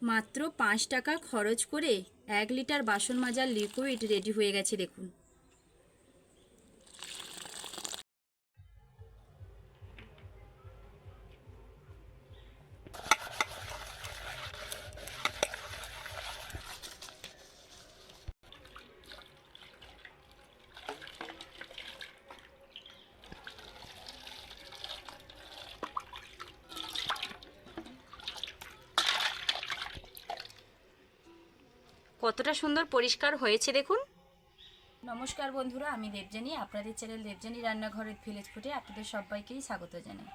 মাত্র 5 টাকা খরচ করে 1 লিটার বাসন মাজার লিকুইড রেডি হয়ে গেছে দেখুন। কতটা সুন্দর পরিষ্কার হয়েছে দেখুন। নমস্কার বন্ধুরা, আমি দেবযানী, আপনাদের চ্যানেল দেবযানী রান্নাঘরের ভিলেজ ফুডে আপনাদের সবাইকেই স্বাগত জানাই।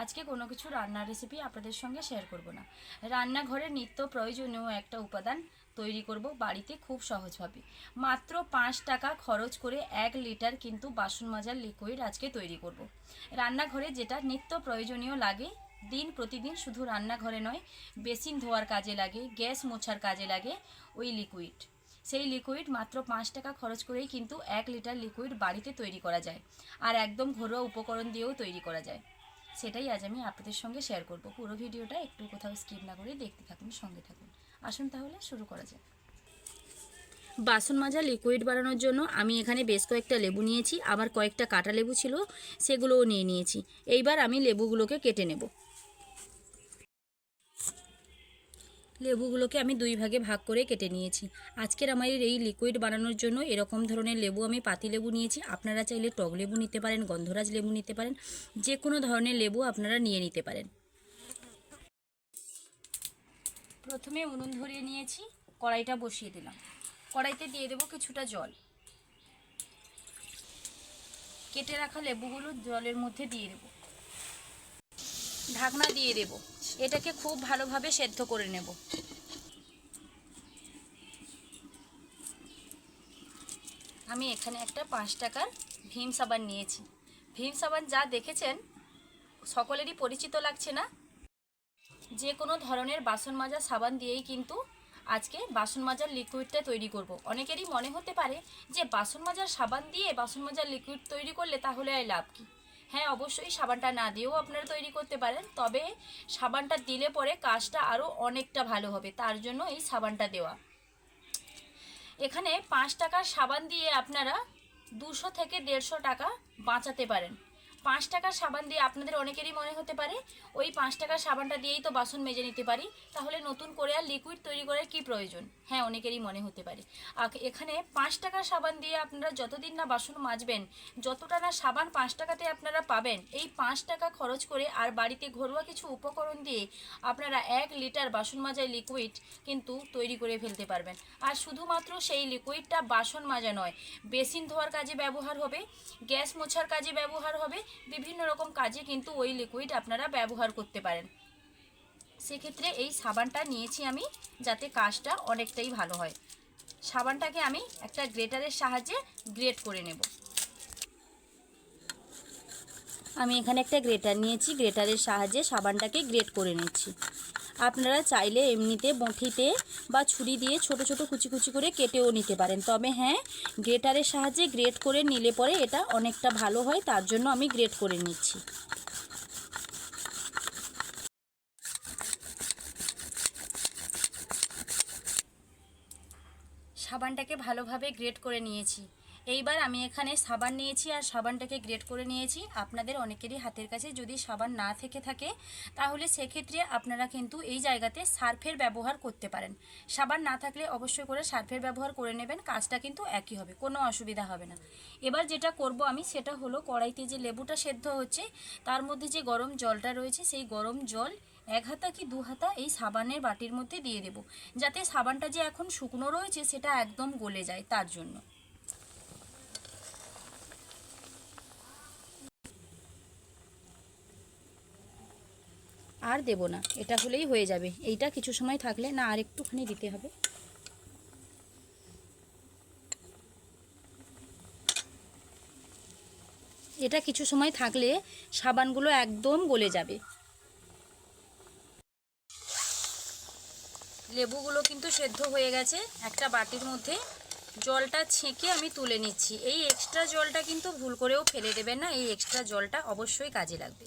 আজকে কোনো কিছু রান্নার রেসিপি আপনাদের সঙ্গে শেয়ার করব না, রান্নাঘরের নিত্য প্রয়োজনীয় একটা উপাদান তৈরি করব বাড়িতে খুব সহজভাবে। মাত্র 5 টাকা খরচ করে 1 লিটার কিন্তু বাসন মাজার লিকুইড আজকে তৈরি করব। রান্নাঘরে যেটা নিত্য প্রয়োজনীয় লাগে দিন প্রতিদিন, শুধু রান্নাঘরে নয়, বেসিন ধোয়ার কাজে লাগে, গ্যাস মোছার কাজে লাগে ওই লিকুইড। সেই লিকুইড মাত্র 5 টাকা খরচ করেই কিন্তু 1 লিটার লিকুইড বাড়িতে তৈরি করা যায়, আর একদম ঘরোয়া উপকরণ দিয়েও তৈরি করা যায়। সেটাই আজ আমি আপনাদের সঙ্গে শেয়ার করব। পুরো ভিডিওটা একটু কোথাও স্কিপ না করে দেখতে থাকুন, সঙ্গে থাকুন। আসুন তাহলে শুরু করা যাক। বাসন মাজা লিকুইড বানানোর জন্য আমি এখানে বেশ কয়েকটা লেবু নিয়েছি, আবার কয়েকটা কাটা লেবু ছিল সেগুলোও নিয়ে নিয়েছি। এইবার আমি লেবুগুলোকে কেটে নেব। লেবুগুলোকে আমি 2 ভাগে ভাগ করে কেটে নিয়েছি। আজকের আমার এই লিকুইড বানানোর জন্য এরকম ধরনের লেবু আমি পাতি লেবু নিয়েছি। আপনারা চাইলে টক লেবু নিতে পারেন, গন্ধরাজ লেবু নিতে পারেন, যে কোনো ধরনের লেবু আপনারা নিয়ে নিতে পারেন। প্রথমে উনুন ধরিয়ে নিয়েছি, কড়াইটা বসিয়ে দিলাম। কড়াইতে দিয়ে দেবো কিছুটা জল। কেটে রাখা লেবুগুলো জলের মধ্যে দিয়ে দেবো, ঢাকনা দিয়ে দেব। এটাকে খুব ভালোভাবে সেদ্ধ করে নেব। আমি এখানে একটা 5 টাকার ভীম সাবান নিয়েছি। ভীম সাবান যা দেখেছেন সকলেরই পরিচিত লাগছে না? যে কোনো ধরনের বাসন মাজা সাবান দিয়েই কিন্তু আজকে বাসন মাজার লিকুইডটা তৈরি করব। অনেকেরই মনে হতে পারে যে বাসন মাজার সাবান দিয়ে বাসন মাজার লিকুইড তৈরি করলে তাহলে আর লাভ কী? হ্যাঁ, অবশ্যই সাবানটা না দিয়েও আপনারা তৈরি করতে পারেন, তবে সাবানটা দিলে পরে কাজটা আরও অনেকটা ভালো হবে, তার জন্য এই সাবানটা দেওয়া। এখানে 5 টাকার সাবান দিয়ে আপনারা 200 থেকে 150 টাকা বাঁচাতে পারেন। 5 টাকার সাবান দিয়ে আপনাদের অনেকেরই মনে হতে পারে ওই 5 টাকার সাবানটা দিয়েই তো বাসন মেজে নিতে পারি, তাহলে নতুন করে আর লিকুইড তৈরি করার কী প্রয়োজন? হ্যাঁ, অনেকেরই মনে হতে পারে। এখানে 5 টাকার সাবান দিয়ে আপনারা যতদিন না বাসন মাজবেন, যতটা না সাবান 5 টাকাতে আপনারা পাবেন, এই 5 টাকা খরচ করে আর বাড়িতে ঘরোয়া কিছু উপকরণ দিয়ে আপনারা 1 লিটার বাসন মাজার লিকুইড কিন্তু তৈরি করে ফেলতে পারবেন। আর শুধুমাত্র সেই লিকুইডটা বাসন মাজা নয়, বেসিন ধোয়ার কাজে ব্যবহার হবে, গ্যাস মোছার কাজে ব্যবহার হবে, বিভিন্ন রকম কাজে কিন্তু ওই লিকুইড আপনারা ব্যবহার করতে পারেন। সেক্ষেত্রে এই সাবানটা নিয়েছি আমি, যাতে কাজটা অনেকটাই ভালো হয়। সাবানটাকে আমি একটা গ্রেটারের সাহায্যে গ্রেট করে নেব। আমি এখানে একটা গ্রেটার নিয়েছি, গ্রেটারের সাহায্যে সাবানটাকে গ্রেট করে নিচ্ছি। আপনারা চাইলে এমনিতে বঁঠিতে বা ছুরি দিয়ে ছোট ছোট কুচি কুচি করে কেটেও নিতে পারেন, তবে হ্যাঁ, গ্রেটারের সাহায্যে গ্রেট করে নিলে পরে এটা অনেকটা ভালো হয়, তার জন্য আমি গ্রেট করে নিচ্ছি। সাবানটাকে ভালোভাবে গ্রেট করে নিয়েছি। এইবার আমি এখানে সাবান নিয়েছি আর সাবানটাকে গ্রেট করে নিয়েছি। আপনাদের অনেকেরই হাতের কাছে যদি সাবান না থেকে থাকে, তাহলে সেক্ষেত্রে আপনারা কিন্তু এই জায়গাতে সার্ফের ব্যবহার করতে পারেন। সাবান না থাকলে অবশ্যই করে সার্ফের ব্যবহার করে নেবেন, কাজটা কিন্তু একই হবে, কোনো অসুবিধা হবে না। এবার যেটা করব আমি সেটা হলো, কড়াইতে যে লেবুটা সেদ্ধ হচ্ছে তার মধ্যে যে গরম জলটা রয়েছে, সেই গরম জল 1 হাতা কি 2 হাতা এই সাবানের বাটির মধ্যে দিয়ে দেব, যাতে সাবানটা যে এখন শুকনো রয়েছে সেটা একদম গলে যায়, তার জন্য। আর দেব না, এটা হলেই হয়ে যাবে। এইটা কিছু সময় থাকলে, না আর একটুখানি দিতে হবে। এটা কিছু সময় থাকলে সাবানগুলো একদম গলে যাবে। লেবুগুলো কিন্তু সেদ্ধ হয়ে গেছে। একটা বাটির মধ্যে জলটা ছেঁকে আমি তুলে নিচ্ছি। এই এক্সট্রা জলটা কিন্তু ভুল করেও ফেলে দেবেন না, এই এক্সট্রা জলটা অবশ্যই কাজে লাগবে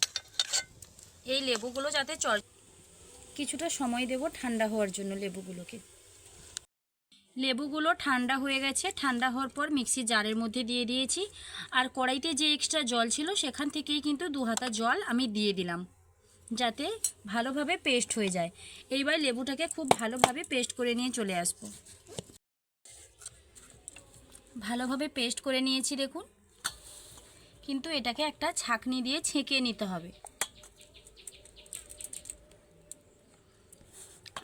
এই লেবুগুলো যাতে কিছুটা সময় দেব ঠান্ডা হওয়ার জন্য লেবুগুলোকে। লেবুগুলো ঠান্ডা হয়ে গেছে। ঠান্ডা হওয়ার পর মিক্সি জারের মধ্যে দিয়ে দিয়েছি। আর কড়াইতে যে এক্সট্রা জল ছিল সেখান থেকেই কিন্তু 2 হাতা জল আমি দিয়ে দিলাম, যাতে ভালোভাবে পেস্ট হয়ে যায়। এইবার লেবুটাকে খুব ভালোভাবে পেস্ট করে নিয়ে চলে আসবো। ভালোভাবে পেস্ট করে নিয়েছি দেখুন, কিন্তু এটাকে একটা ছাঁকনি দিয়ে ছেঁকে নিতে হবে।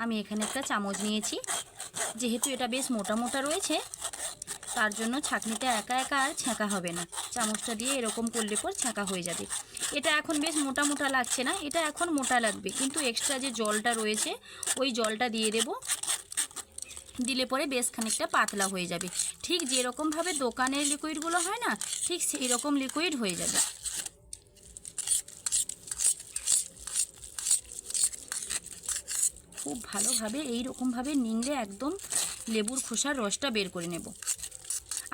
আমি এখানে একটা চামচ নিয়েছি, যেহেতু এটা বেশ মোটা মোটা রয়েছে তার জন্য ছাঁকনিটা একা একা আর ছেঁকা হবে না, চামচটা দিয়ে এরকম করলে পর ছেঁকা হয়ে যাবে। এটা এখন বেশ মোটা মোটা লাগছে না, এটা এখন মোটা লাগবে, কিন্তু এক্সট্রা যে জলটা রয়েছে ওই জলটা দিয়ে দেব। দিলে পরে বেশ খানিকটা পাতলা হয়ে যাবে, ঠিক যেরকমভাবে দোকানের লিকুইডগুলো হয় না, ঠিক সেই রকম লিকুইড হয়ে যাবে। খুব ভালোভাবে এই রকমভাবে নিংড়ে একদম লেবুর খোসার রসটা বের করে নেব।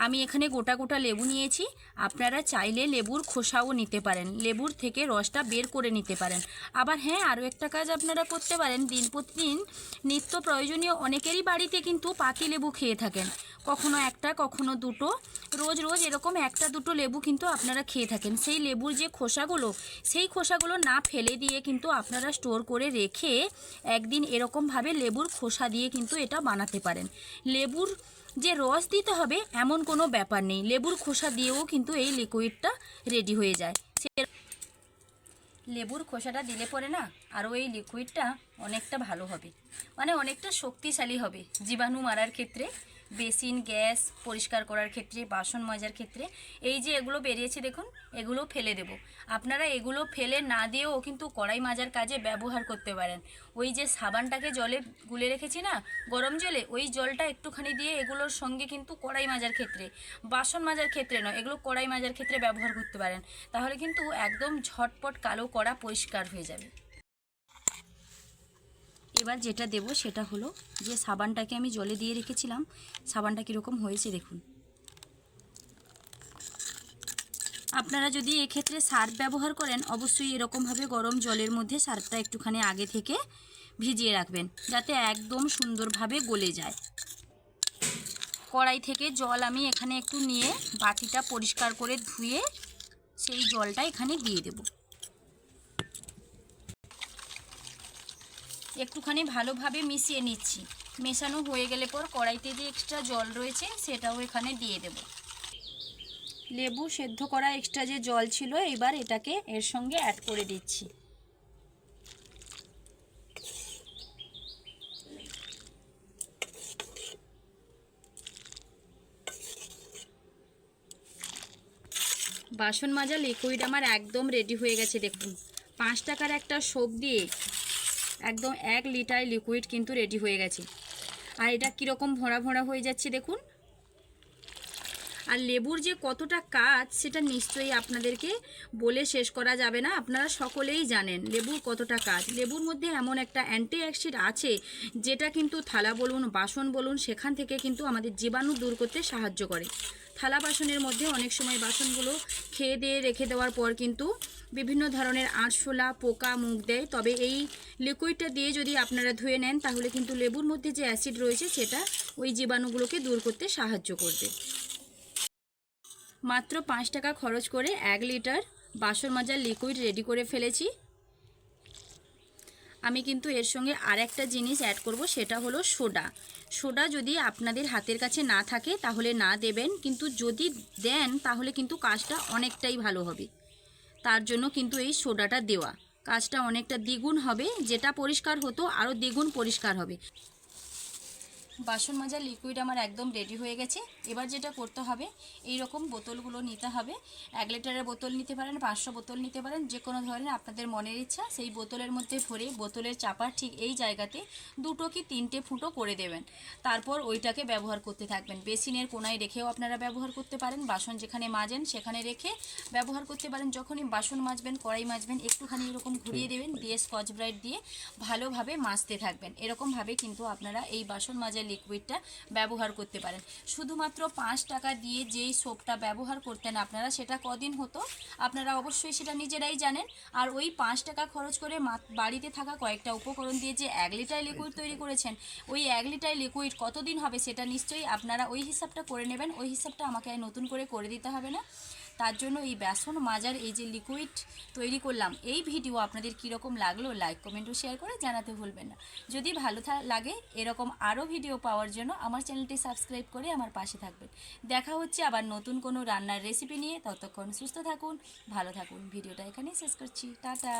আমি এখানে গোটা গোটা লেবু নিয়েছি, আপনারা চাইলে লেবুর খোসাও নিতে পারেন, লেবুর থেকে রসটা বের করে নিতে পারেন। আবার হ্যাঁ, আরও একটা কাজ আপনারা করতে পারেন, দিন প্রতিদিন নিত্য প্রয়োজনীয় অনেকেরই বাড়িতে কিন্তু পাতি লেবু খেয়ে থাকেন, কখনো একটা কখনো দুটো, রোজ রোজ এরকম একটা দুটো লেবু কিন্তু আপনারা খেয়ে থাকেন। সেই লেবুর যে খোসাগুলো, সেই খোসাগুলো না ফেলে দিয়ে কিন্তু আপনারা স্টোর করে রেখে একদিন এরকমভাবে লেবুর খোসা দিয়ে কিন্তু এটা বানাতে পারেন। লেবুর যে রস দিতে হবে এমন কোনো ব্যাপার নেই, লেবুর খোসা দিয়েও কিন্তু এই লিকুইডটা রেডি হয়ে যায়। লেবুর খোসাটা দিলে পরে না আরও এই লিকুইডটা অনেকটা ভালো হবে, মানে অনেকটা শক্তিশালী হবে জীবাণু মারার ক্ষেত্রে, বেসিন গ্যাস পরিষ্কার করার ক্ষেত্রে, বাসন মাজার ক্ষেত্রে। এই যে এগুলো বেরিয়েছে দেখুন, এগুলো ফেলে দেব। আপনারা এগুলো ফেলে না দিয়েও কিন্তু কড়াই মাজার কাজে ব্যবহার করতে পারেন। ওই যে সাবানটাকে জলে গুলে রেখেছি না গরম জলে, ওই জলটা একটুখানি দিয়ে এগুলোর সঙ্গে কিন্তু কড়াই মাজার ক্ষেত্রে, বাসন মাজার ক্ষেত্রে নয়, এগুলো কড়াই মাজার ক্ষেত্রে ব্যবহার করতে পারেন। তাহলে কিন্তু একদম ঝটপট কালো কড়া পরিষ্কার হয়ে যাবে। এবার যেটা দেব সেটা হলো, যে সাবানটাকে আমি জলে দিয়ে রেখেছিলাম, সাবানটা কীরকম হয়েছে দেখুন। আপনারা যদি এক্ষেত্রে সার্ফ ব্যবহার করেন, অবশ্যই এরকমভাবে গরম জলের মধ্যে সার্ফটা একটুখানি আগে থেকে ভিজিয়ে রাখবেন, যাতে একদম সুন্দরভাবে গলে যায়। কড়াই থেকে জল আমি এখানে একটু নিয়ে বাটিটা পরিষ্কার করে ধুয়ে সেই জলটা এখানে দিয়ে দেব। একটুখানি ভালোভাবে মিশিয়ে নিচ্ছি। মেশানো হয়ে গেলে পর কড়াইতে যে এক্সট্রা জল রয়েছে সেটাও এখানে দিয়ে দেব। লেবু সেদ্ধ করা এক্সট্রা যে জল ছিল, এবার এটাকে এর সঙ্গে অ্যাড করে দিচ্ছি। বাসন মাজা লিকুইড আমার একদম রেডি হয়ে গেছে দেখুন। 5 টাকার একটা সোপ দিয়ে একদম 1 লিটার লিকুইড কিন্তু রেডি হয়ে গেছে। আর এটা কীরকম ভরা ভরা হয়ে যাচ্ছে দেখুন। আর লেবুর যে কতটা কাজ সেটা নিশ্চয়ই আপনাদেরকে বলে শেষ করা যাবে না, আপনারা সকলেই জানেন লেবুর কতটা কাজ। লেবুর মধ্যে এমন একটা অ্যান্টি অ্যাসিড আছে যেটা কিন্তু থালা বলুন বাসন বলুন সেখান থেকে কিন্তু আমাদের জীবাণু দূর করতে সাহায্য করে। থালা বাসনের মধ্যে অনেক সময় বাসনগুলো খেয়ে দিয়ে রেখে দেওয়ার পর কিন্তু বিভিন্ন ধরনের আরশোলা পোকা মুখ দেয়, তবে এই লিকুইডটা দিয়ে যদি আপনারা ধুয়ে নেন তাহলে কিন্তু লেবুর মধ্যে যে অ্যাসিড রয়েছে সেটা ওই জীবাণুগুলোকে দূর করতে সাহায্য করবে। মাত্র 5 টাকা খরচ করে 1 লিটার বাসন মাজার লিকুইড রেডি করে ফেলেছি। আমি কিন্তু এর সঙ্গে আর একটা জিনিস অ্যাড করব, সেটা হলো সোডা। সোডা যদি আপনাদের হাতের কাছে না থাকে তাহলে না দেবেন, কিন্তু যদি দেন তাহলে কিন্তু কাজটা অনেকটাই ভালো হবে। তার জন্য কিন্তু এই সোডাটা দেওয়া, কাজটা অনেকটা দ্বিগুণ হবে, যেটা পরিষ্কার হতো আরও দ্বিগুণ পরিষ্কার হবে। বাসন মাজার লিকুইড আমার একদম রেডি হয়ে গেছে। এবার যেটা করতে হবে, এই রকম বোতলগুলো নিতে হবে। 1 লিটারের বোতল নিতে পারেন, 500 বোতল নিতে পারেন, যে কোনো ধরনের আপনাদের মনের ইচ্ছা। সেই বোতলের মধ্যে ভরে বোতলের চাপার ঠিক এই জায়গাতে 2 কি 3টে ফুটো করে দেবেন। তারপর ওইটাকে ব্যবহার করতে থাকবেন। বেসিনের কোনায় রেখেও আপনারা ব্যবহার করতে পারেন, বাসন যেখানে মাজেন সেখানে রেখে ব্যবহার করতে পারেন। যখনই বাসন মাজবেন কড়াই মাজবেন একটুখানি এরকম ঘুরিয়ে দেবেন, দিয়ে স্কচ ব্রাইট দিয়ে ভালোভাবে মাজতে থাকবেন। এরকমভাবে কিন্তু আপনারা এই বাসন মাজার লিকুইডটা ব্যবহার করতে পারেন। শুধুমাত্র 5 টাকা দিয়ে যেই সোপটা ব্যবহার করতেন আপনারা, সেটা কদিন হতো আপনারা অবশ্যই সেটা নিজেরাই জানেন। আর ওই 5 টাকা খরচ করে বাড়িতে থাকা কয়েকটা উপকরণ দিয়ে যে 1 লিটার লিকুইড তৈরি করেছেন, ওই 1 লিটার লিকুইড কতদিন হবে সেটা নিশ্চয়ই আপনারা ওই হিসাবটা করে নেবেন। ওই হিসাবটা আমাকে নতুন করে দিতে হবে না। তার জন্য এই বাসন মাজার এই যে লিকুইড তৈরি করলাম, এই ভিডিও আপনাদের কীরকম লাগলো লাইক কমেন্ট ও শেয়ার করে জানাতে ভুলবেন না। যদি ভালো লাগে এরকম আরও ভিডিও পাওয়ার জন্য আমার চ্যানেলটি সাবস্ক্রাইব করে আমার পাশে থাকবেন। দেখা হচ্ছে আবার নতুন কোনো রান্নার রেসিপি নিয়ে। ততক্ষণ সুস্থ থাকুন, ভালো থাকুন। ভিডিওটা এখানেই শেষ করছি। টাটা।